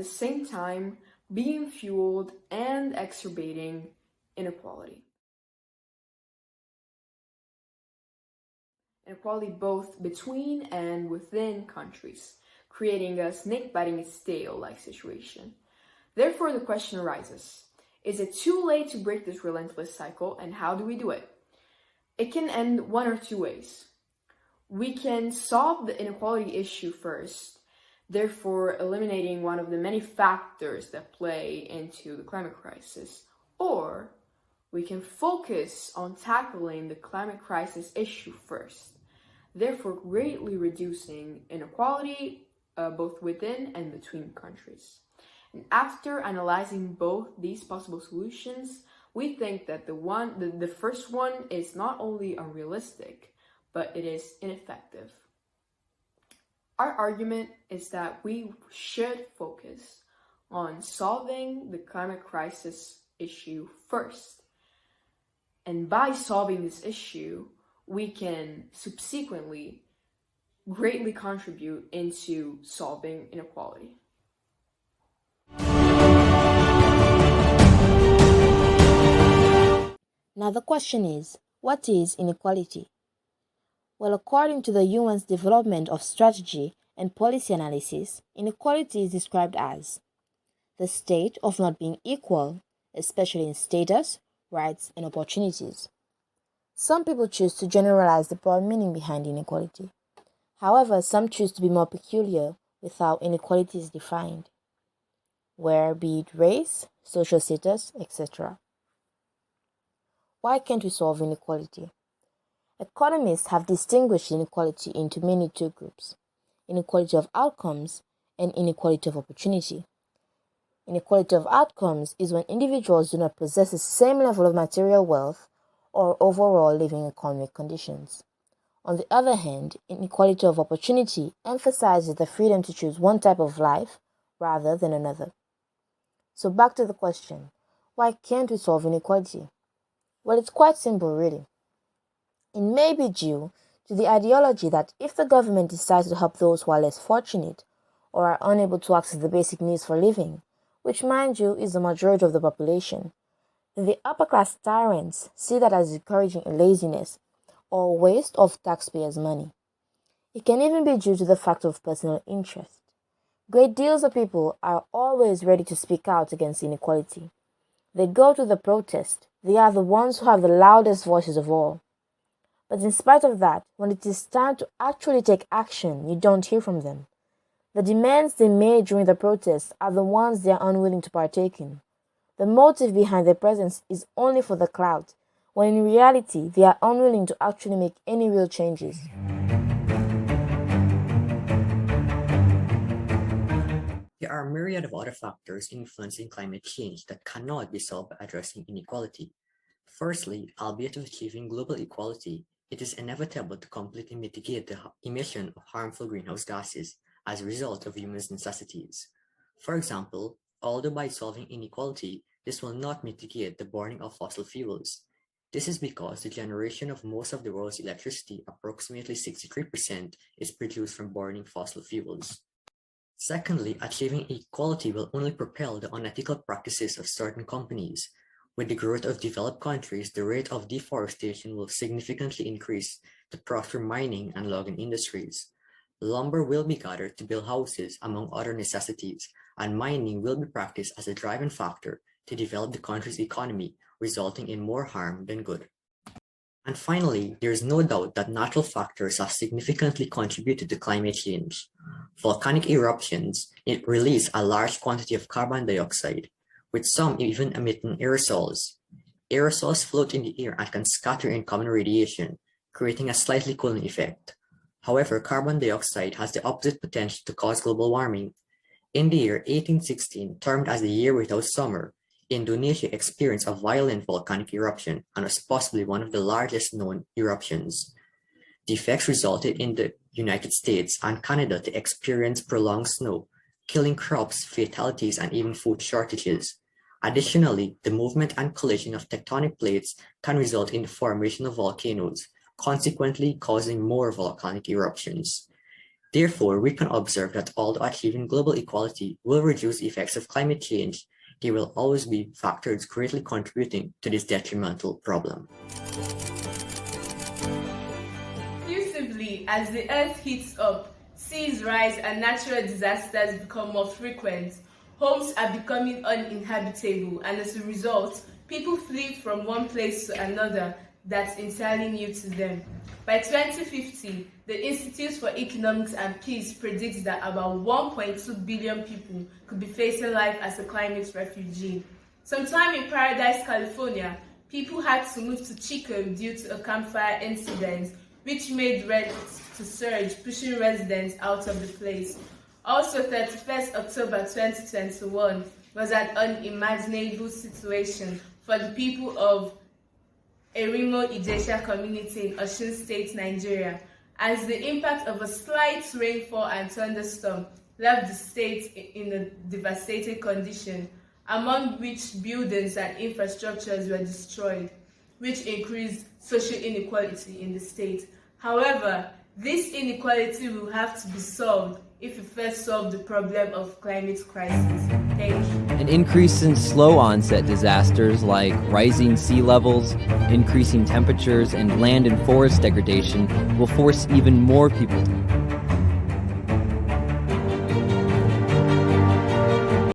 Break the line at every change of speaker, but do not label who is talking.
the same time being fueled and exacerbating inequality. Inequality both between and within countries, creating a snake biting its tail-like situation. Therefore, the question arises, is it too late to break this relentless cycle, and how do we do it? It can end one or two ways. We can solve the inequality issue first, therefore eliminating one of the many factors that play into the climate crisis, or we can focus on tackling the climate crisis issue first, therefore greatly reducing inequality both within and between countries. And after analyzing both these possible solutions, we think that the first one is not only unrealistic, but it is ineffective. Our argument is that we should focus on solving the climate crisis issue first. And by solving this issue, we can subsequently greatly contribute into solving inequality.
Now the question is, what is inequality? Well, according to the UN's Development of Strategy and Policy Analysis, inequality is described as the state of not being equal, especially in status, rights, and opportunities. Some people choose to generalize the broad meaning behind inequality. However, some choose to be more peculiar with how inequality is defined, where be it race, social status, etc. Why can't we solve inequality? Economists have distinguished inequality into mainly two groups: inequality of outcomes and inequality of opportunity. Inequality of outcomes is when individuals do not possess the same level of material wealth or overall living economic conditions. On the other hand, inequality of opportunity emphasizes the freedom to choose one type of life rather than another. So back to the question, why can't we solve inequality? Well, it's quite simple, really. It may be due to the ideology that if the government decides to help those who are less fortunate or are unable to access the basic needs for living, which, mind you, is the majority of the population, then the upper-class tyrants see that as encouraging laziness or waste of taxpayers' money. It can even be due to the fact of personal interest. Great deals of people are always ready to speak out against inequality. They go to the protest. They are the ones who have the loudest voices of all. But in spite of that, when it is time to actually take action, you don't hear from them. The demands they made during the protests are the ones they are unwilling to partake in. The motive behind their presence is only for the clout, when in reality they are unwilling to actually make any real changes.
There are a myriad of other factors influencing climate change that cannot be solved by addressing inequality. Firstly, albeit of achieving global equality, it is inevitable to completely mitigate the emission of harmful greenhouse gases as a result of humans' necessities. For example, although by solving inequality, this will not mitigate the burning of fossil fuels. This is because the generation of most of the world's electricity, approximately 63%, is produced from burning fossil fuels. Secondly, achieving equality will only propel the unethical practices of certain companies. With the growth of developed countries, the rate of deforestation will significantly increase to prosper mining and logging industries. Lumber will be gathered to build houses, among other necessities, and mining will be practiced as a driving factor to develop the country's economy, resulting in more harm than good. And finally, there is no doubt that natural factors have significantly contributed to climate change. Volcanic eruptions release a large quantity of carbon dioxide, with some even emitting aerosols. Aerosols float in the air and can scatter incoming radiation, creating a slightly cooling effect. However, carbon dioxide has the opposite potential to cause global warming. In the year 1816, termed as the year without summer, Indonesia experienced a violent volcanic eruption and was possibly one of the largest known eruptions. The effects resulted in the United States and Canada to experience prolonged snow, killing crops, fatalities, and even food shortages. Additionally, the movement and collision of tectonic plates can result in the formation of volcanoes, consequently causing more volcanic eruptions. Therefore, we can observe that although achieving global equality will reduce effects of climate change, there will always be factors greatly contributing to this detrimental problem.
Exclusively, as the earth heats up, seas rise and natural disasters become more frequent, homes are becoming uninhabitable, and as a result, people flee from one place to another that's entirely new to them. By 2050, the Institute for Economics and Peace predicts that about 1.2 billion people could be facing life as a climate refugee. Sometime in Paradise, California, people had to move to Chico due to a campfire incident, which made rents to surge, pushing residents out of the place. Also, 31st October 2021 was an unimaginable situation for the people of Erimo Ijesha community in Osun State, Nigeria, as the impact of a slight rainfall and thunderstorm left the state in a devastated condition, among which buildings and infrastructures were destroyed, which increased social inequality in the state. However, this inequality will have to be solved if we first solve the problem of climate crisis. Thank you.
An increase in slow onset disasters like rising sea levels, increasing temperatures, and land and forest degradation will force even more people to